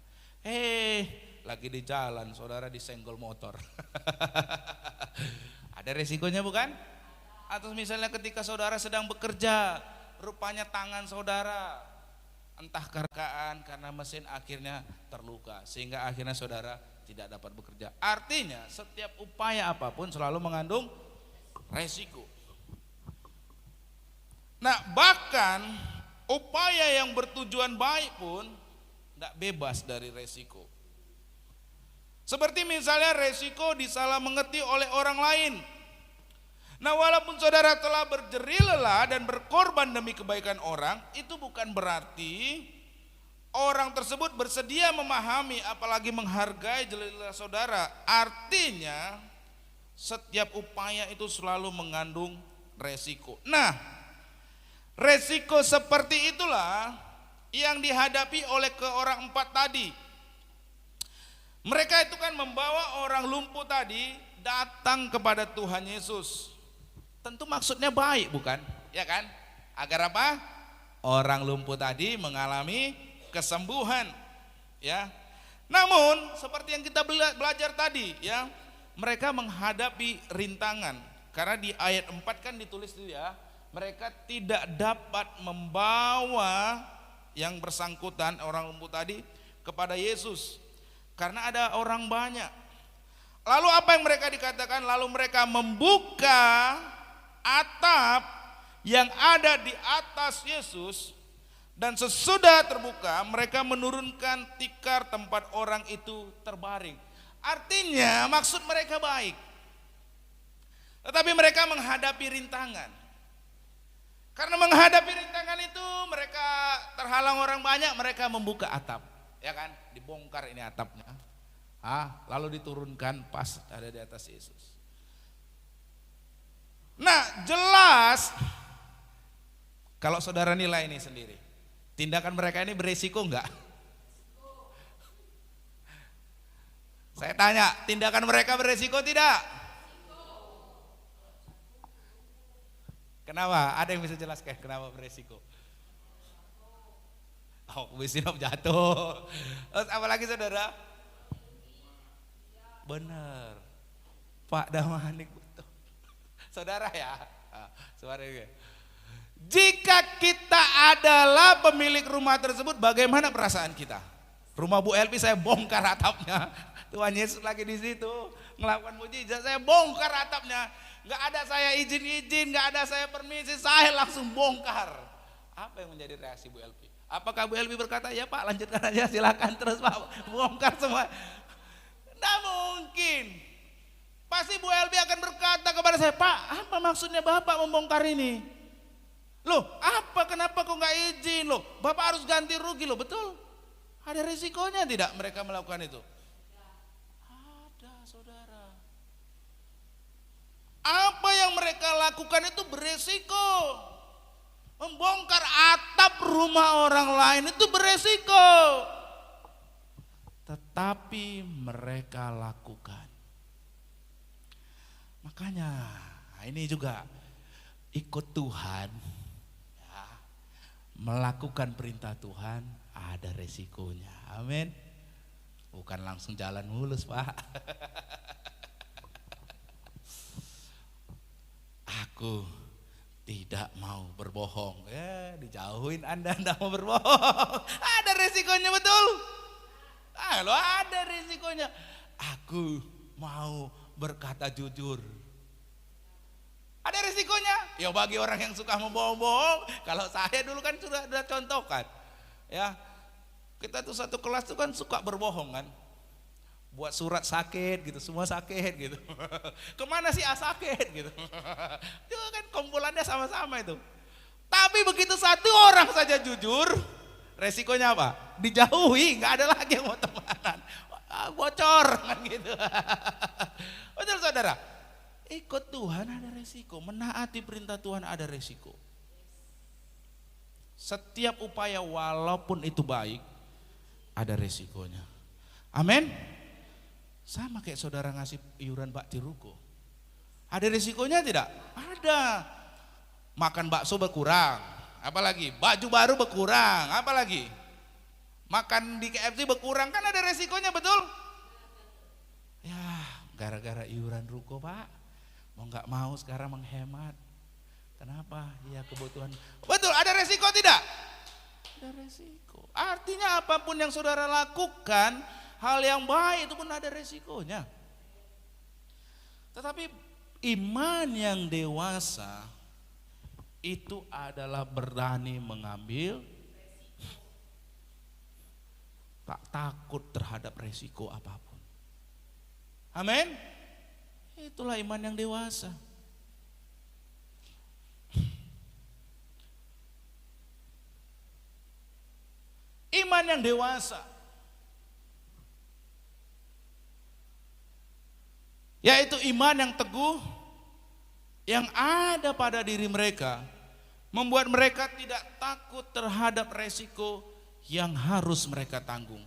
Lagi di jalan, saudara disenggol motor. Ada resikonya bukan? Atau misalnya ketika saudara sedang bekerja, rupanya tangan saudara entah karkaan karena mesin akhirnya terluka, sehingga akhirnya saudara tidak dapat bekerja. Artinya setiap upaya apapun selalu mengandung resiko. Nah, bahkan upaya yang bertujuan baik pun tidak bebas dari resiko. Seperti misalnya resiko disalah mengerti oleh orang lain. Nah, walaupun saudara telah berjerih lelah dan berkorban demi kebaikan orang, itu bukan berarti orang tersebut bersedia memahami apalagi menghargai jerih lelah saudara. Artinya setiap upaya itu selalu mengandung resiko. Nah, resiko seperti itulah yang dihadapi oleh orang empat tadi. Mereka itu kan membawa orang lumpuh tadi datang kepada Tuhan Yesus. Tentu maksudnya baik bukan? Ya kan? Agar apa? Orang lumpuh tadi mengalami kesembuhan, ya. Namun seperti yang kita belajar tadi, ya, mereka menghadapi rintangan. Karena di ayat 4 kan ditulis itu ya, mereka tidak dapat membawa yang bersangkutan orang lumpuh tadi kepada Yesus karena ada orang banyak. Lalu apa yang mereka dikatakan? Lalu mereka membuka atap yang ada di atas Yesus, dan sesudah terbuka mereka menurunkan tikar tempat orang itu terbaring. Artinya maksud mereka baik, tetapi mereka menghadapi rintangan. Karena menghadapi rintangan itu mereka terhalang orang banyak, mereka membuka atap, ya kan? Dibongkar ini atapnya, lalu diturunkan pas ada di atas Yesus. Nah, jelas kalau saudara nilai ini sendiri, tindakan mereka ini beresiko enggak? Saya tanya, tindakan mereka beresiko tidak? Kenapa? Ada yang bisa jelaskan kenapa beresiko? Oh, Wisinop jatuh. Terus apa lagi saudara? Benar, Pak Damanik betul. Saudara ya, suaranya. Jika kita adalah pemilik rumah tersebut, bagaimana perasaan kita? Rumah Bu Elvi saya bongkar atapnya. Tuhan Yesus lagi di situ melakukan mujizat, saya bongkar atapnya. Nggak ada saya izin, nggak ada saya permisi, saya langsung bongkar. Apa yang menjadi reaksi Bu Elvi? Apakah Bu Elvi berkata, ya Pak lanjutkan aja, silakan terus Pak, bongkar semua? Nggak mungkin. Pasti Bu Elvi akan berkata kepada saya, Pak, apa maksudnya Bapak membongkar ini? Loh, apa, kenapa kok nggak izin? Loh, Bapak harus ganti rugi loh, betul? Ada risikonya tidak mereka melakukan itu? Ada, saudara. Apa yang mereka lakukan itu beresiko. Membongkar atap rumah orang lain itu beresiko. Tetapi mereka lakukan. Makanya ini juga ikut Tuhan, ya, melakukan perintah Tuhan ada resikonya. Amin. Bukan langsung jalan mulus, Pak. Aku tidak mau berbohong. Ya, dijauhin Anda mau berbohong. Ada resikonya, betul? Lo ada resikonya. Aku mau berkata jujur. Ada resikonya. Ya bagi orang yang suka membohong-bohong. Kalau saya dulu kan sudah contohkan. Ya, kita tuh satu kelas tuh kan suka berbohong kan. Buat surat sakit gitu, semua sakit gitu. Kemana sih sakit gitu. Itu kan kumpulannya sama-sama itu. Tapi begitu satu orang saja jujur, resikonya apa? Dijauhi, nggak ada lagi yang mau temenan. Bocor kan gitu. Betul saudara? Ikut Tuhan ada resiko, menaati perintah Tuhan ada resiko. Setiap upaya walaupun itu baik, ada resikonya. Amin. Sama kayak saudara ngasih iuran bakti ruko. Ada risikonya tidak? Ada. Makan bakso berkurang, apalagi baju baru berkurang, apalagi makan di KFC berkurang, kan ada resikonya, betul? Ya, gara-gara iuran ruko, Pak. Mau nggak mau sekarang menghemat. Kenapa? Ya kebutuhan. Betul, ada resiko tidak? Ada resiko. Artinya apapun yang saudara lakukan, hal yang baik itu pun ada resikonya. Tetapi iman yang dewasa itu adalah berani mengambil, tak takut terhadap resiko apapun. Amin. Itulah iman yang dewasa. Iman yang dewasa yaitu iman yang teguh yang ada pada diri mereka, membuat mereka tidak takut terhadap resiko yang harus mereka tanggung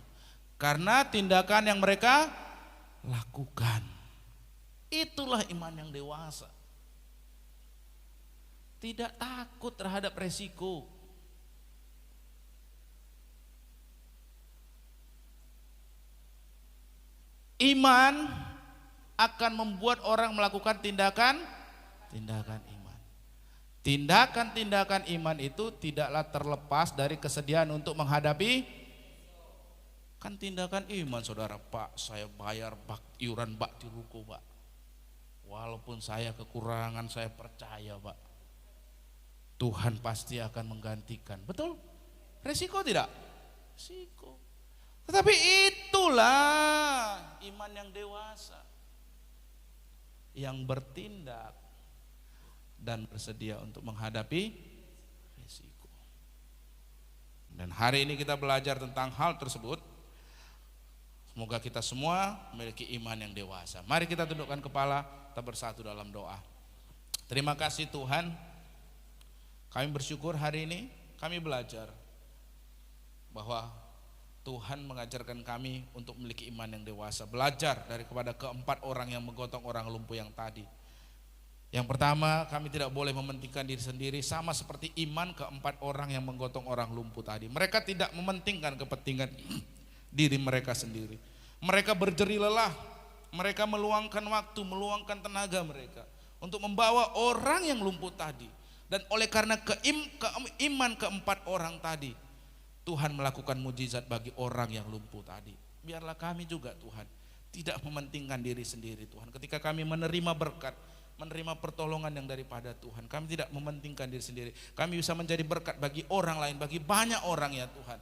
karena tindakan yang mereka lakukan. Itulah iman yang dewasa. Tidak takut terhadap resiko. Iman akan membuat orang melakukan tindakan iman. Tindakan iman itu tidaklah terlepas dari kesediaan untuk menghadapi. Kan tindakan iman, saudara. Pak, saya bayar iuran bakti ruko, Pak. Walaupun saya kekurangan, saya percaya, Pak. Tuhan pasti akan menggantikan. Betul? Resiko tidak? Resiko. Tetapi itulah iman yang dewasa, yang bertindak dan bersedia untuk menghadapi resiko. Dan hari ini kita belajar tentang hal tersebut. Semoga kita semua memiliki iman yang dewasa. Mari kita tundukkan kepala, kita bersatu dalam doa. Terima kasih Tuhan, kami bersyukur hari ini kami belajar bahwa Tuhan mengajarkan kami untuk memiliki iman yang dewasa. Belajar kepada keempat orang yang menggotong orang lumpuh yang tadi. Yang pertama, kami tidak boleh mementingkan diri sendiri, sama seperti iman keempat orang yang menggotong orang lumpuh tadi. Mereka tidak mementingkan kepentingan diri mereka sendiri. Mereka berjerih lelah, mereka meluangkan waktu, meluangkan tenaga mereka untuk membawa orang yang lumpuh tadi. Dan oleh karena iman keempat orang tadi, Tuhan melakukan mujizat bagi orang yang lumpuh tadi. Biarlah kami juga Tuhan tidak mementingkan diri sendiri Tuhan. Ketika kami menerima berkat, menerima pertolongan yang daripada Tuhan, kami tidak mementingkan diri sendiri. Kami bisa menjadi berkat bagi orang lain, bagi banyak orang ya Tuhan.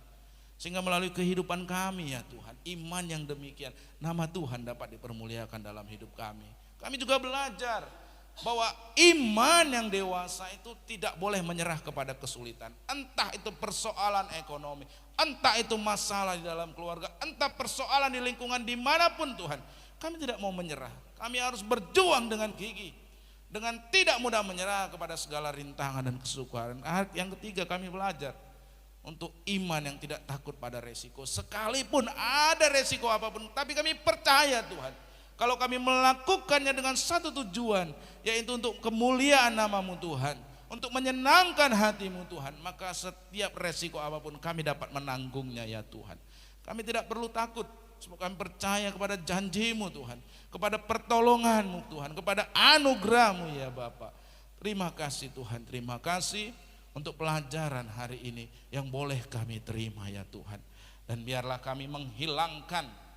Sehingga melalui kehidupan kami ya Tuhan, iman yang demikian, nama Tuhan dapat dipermuliakan dalam hidup kami. Kami juga belajar bahwa iman yang dewasa itu tidak boleh menyerah kepada kesulitan. Entah itu persoalan ekonomi, entah itu masalah di dalam keluarga, entah persoalan di lingkungan dimanapun Tuhan. Kami tidak mau menyerah, kami harus berjuang dengan gigih, dengan tidak mudah menyerah kepada segala rintangan dan kesukaran. Yang ketiga, kami belajar untuk iman yang tidak takut pada resiko. Sekalipun ada resiko apapun, tapi kami percaya Tuhan, kalau kami melakukannya dengan satu tujuan, yaitu untuk kemuliaan nama-Mu Tuhan, untuk menyenangkan hati-Mu Tuhan, maka setiap resiko apapun kami dapat menanggungnya ya Tuhan. Kami tidak perlu takut, sebab kami percaya kepada janji-Mu Tuhan, kepada pertolongan-Mu Tuhan, kepada anugerah-Mu ya Bapa. Terima kasih Tuhan, terima kasih untuk pelajaran hari ini yang boleh kami terima ya Tuhan. Dan biarlah kami menghilangkan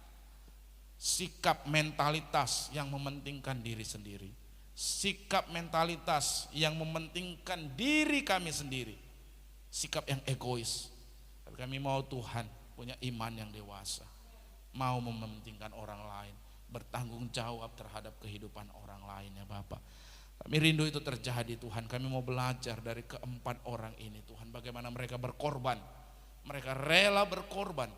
sikap mentalitas yang mementingkan diri sendiri, sikap mentalitas yang mementingkan diri kami sendiri, sikap yang egois. Tapi kami mau Tuhan punya iman yang dewasa, mau mementingkan orang lain, bertanggung jawab terhadap kehidupan orang lain ya Bapak. Kami rindu itu terjadi Tuhan. Kami mau belajar dari keempat orang ini Tuhan, bagaimana mereka berkorban, mereka rela berkorban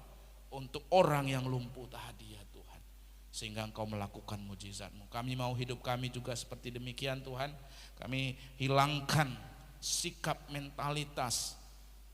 untuk orang yang lumpuh tadi ya Tuhan, sehingga Engkau melakukan mujizat-Mu. Kami mau hidup kami juga seperti demikian Tuhan. Kami hilangkan sikap mentalitas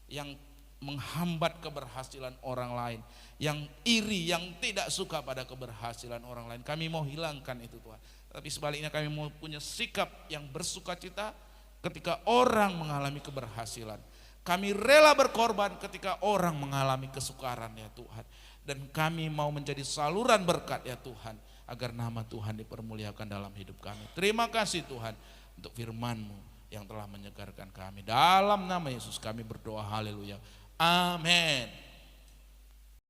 yang menghambat keberhasilan orang lain, yang iri, yang tidak suka pada keberhasilan orang lain. Kami mau hilangkan itu Tuhan. Tapi sebaliknya kami mau punya sikap yang bersukacita ketika orang mengalami keberhasilan. Kami rela berkorban ketika orang mengalami kesukaran ya Tuhan. Dan kami mau menjadi saluran berkat ya Tuhan, agar nama Tuhan dipermuliakan dalam hidup kami. Terima kasih Tuhan untuk firman-Mu yang telah menyegarkan kami. Dalam nama Yesus kami berdoa, haleluya, amin.